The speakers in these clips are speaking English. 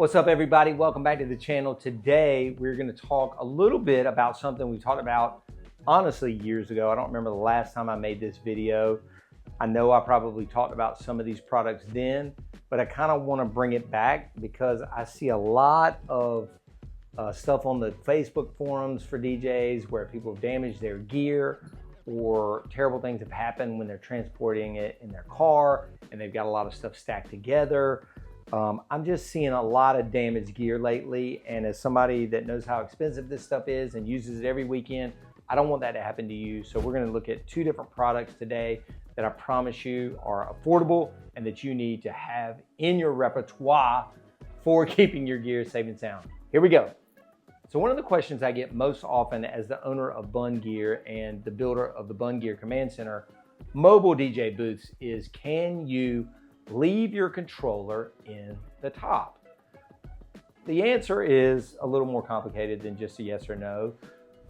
What's up, everybody? Welcome back to the channel. Today, we're going to talk a little bit about something we talked about, honestly, years ago. I don't remember the last time I made this video. I know I probably talked about some of these products then, but I kind of want to bring it back because I see a lot of stuff on the Facebook forums for DJs where people have damaged their gear or terrible things have happened when they're transporting it in their car and they've got a lot of stuff stacked together. I'm just seeing a lot of damaged gear lately, and as somebody that knows how expensive this stuff is and uses it every weekend, I don't want that to happen to you. So we're going to look at two different products today that I promise you are affordable and that you need to have in your repertoire for keeping your gear safe and sound. Here we go. So one of the questions I get most often as the owner of Bunn Gear and the builder of the Bunn Gear Command Center mobile DJ booths is, can you leave your controller in the top? The answer is a little more complicated than just a yes or no.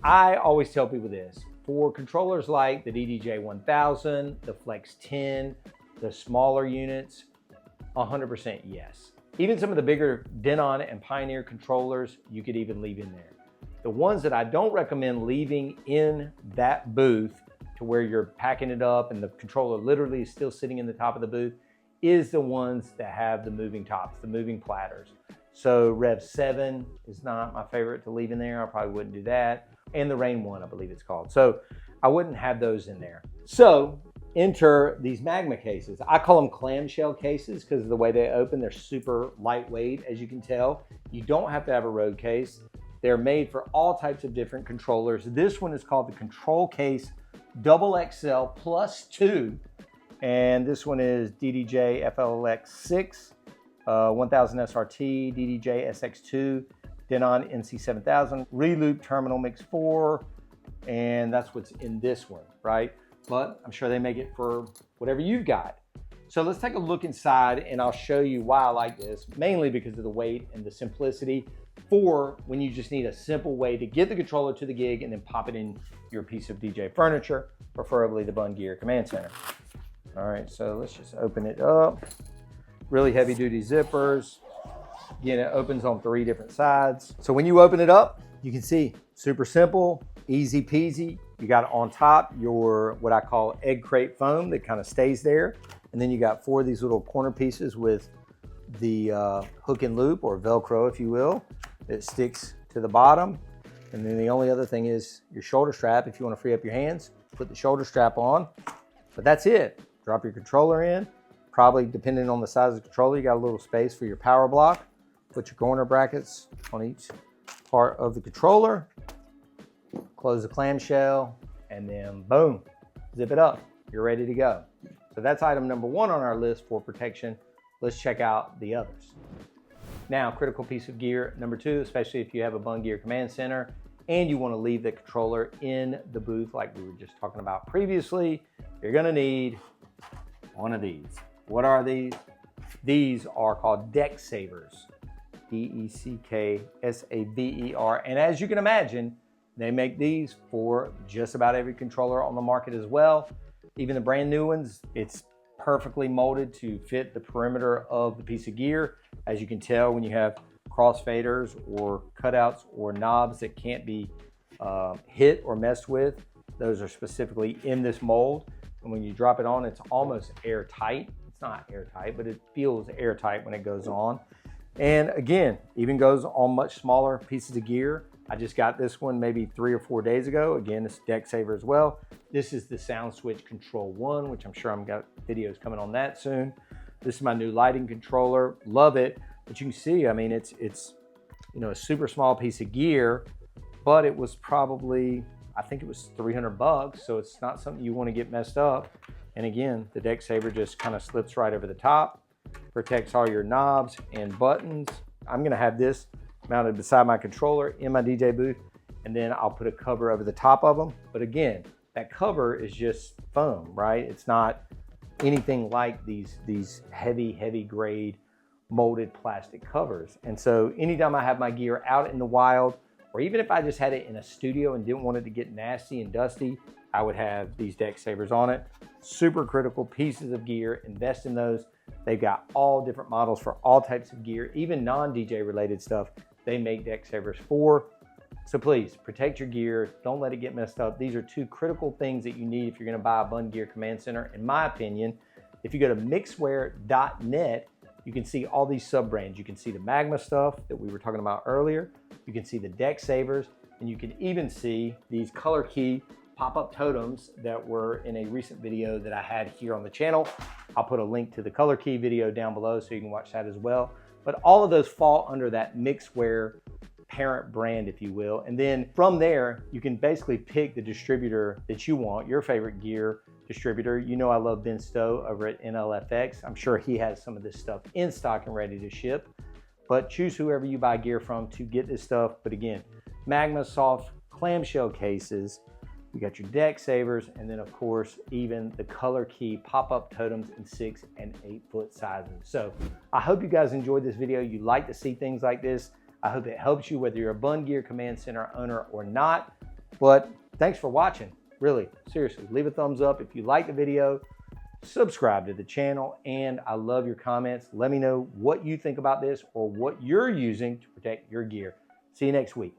I always tell people this: for controllers like the DDJ 1000, the Flex 10, the smaller units, 100% yes. Even some of the bigger Denon and Pioneer controllers, you could even leave in there. The ones that I don't recommend leaving in that booth to where you're packing it up and the controller literally is still sitting in the top of the booth is the ones that have the moving tops, the moving platters. So Rev 7 is not my favorite to leave in there. I probably wouldn't do that. And the Rain 1, I believe it's called. So I wouldn't have those in there. So enter these Magma cases. I call them clamshell cases because of the way they open. They're super lightweight, as you can tell. You don't have to have a road case. They're made for all types of different controllers. This one is called the Control Case XXL Plus 2. And this one is DDJ FLX 6, 1000 SRT, DDJ SX2, Denon NC 7000, Reloop Terminal Mix 4, and that's what's in this one, right? But I'm sure they make it for whatever you've got. So let's take a look inside and I'll show you why I like this, mainly because of the weight and the simplicity for when you just need a simple way to get the controller to the gig and then pop it in your piece of DJ furniture, preferably the Bunn Gear Command Center. All right, so let's just open it up. Really heavy duty zippers. Again, it opens on 3 different sides. So when you open it up, you can see super simple, easy peasy. You got on top your, what I call egg crate foam that kind of stays there. And then you got 4 of these little corner pieces with the hook and loop, or Velcro, if you will, that sticks to the bottom. And then the only other thing is your shoulder strap. If you want to free up your hands, put the shoulder strap on, but that's it. Drop your controller in. Probably, depending on the size of the controller, you got a little space for your power block. Put your corner brackets on each part of the controller. Close the clamshell, and then boom, zip it up. You're ready to go. So that's item number 1 on our list for protection. Let's check out the others. Now, critical piece of gear number 2, especially if you have a Bunn Gear Command Center and you want to leave the controller in the booth like we were just talking about previously, you're going to need one of these. What are these? These are called deck savers. DECKSAVER. And as you can imagine, they make these for just about every controller on the market as well. Even the brand new ones, it's perfectly molded to fit the perimeter of the piece of gear. As you can tell, when you have crossfaders or cutouts or knobs that can't be hit or messed with, those are specifically in this mold. And when you drop it on, it's almost airtight. It's not airtight, but it feels airtight when it goes on. And again, even goes on much smaller pieces of gear. I just got this one maybe 3 or 4 days ago. Again, it's deck saver as well. This is the Sound Switch Control 1, which I'm sure I've got videos coming on that soon. This is my new lighting controller. Love it. But you can see, I mean, it's you know, a super small piece of gear, but it was probably, I think it was 300 bucks, so it's not something you want to get messed up. And again, the deck saver just kind of slips right over the top, protects all your knobs and buttons. I'm going to have this mounted beside my controller in my DJ booth, and then I'll put a cover over the top of them. But again, that cover is just foam, right? It's not anything like these heavy grade molded plastic covers. And so anytime I have my gear out in the wild, or even if I just had it in a studio and didn't want it to get nasty and dusty, I would have these deck savers on it. Super critical pieces of gear, invest in those. They've got all different models for all types of gear, even non-DJ related stuff they make deck savers for. So please protect your gear. Don't let it get messed up. These are two critical things that you need if you're gonna buy a Bunn Gear Command Center. In my opinion, if you go to mixwear.net, you can see all these sub-brands. You can see the Magma stuff that we were talking about earlier. You can see the deck savers, and you can even see these color key pop-up totems that were in a recent video that I had here on the channel. I'll put a link to the color key video down below so you can watch that as well. But all of those fall under that Mixwear parent brand, if you will. And then from there, you can basically pick the distributor that you want, your favorite gear distributor. You know I love Ben Stowe over at NLFX. I'm sure he has some of this stuff in stock and ready to ship. But choose whoever you buy gear from to get this stuff. But again, Magma soft clamshell cases, you got your deck savers, and then of course, even the color key pop-up totems in 6 and 8 foot sizes. So I hope you guys enjoyed this video. You like to see things like this. I hope it helps you whether you're a Bunn Gear Command Center owner or not. But thanks for watching. Really, seriously, leave a thumbs up if you like the video, subscribe to the channel, and I love your comments. Let me know what you think about this or what you're using to protect your gear. See you next week.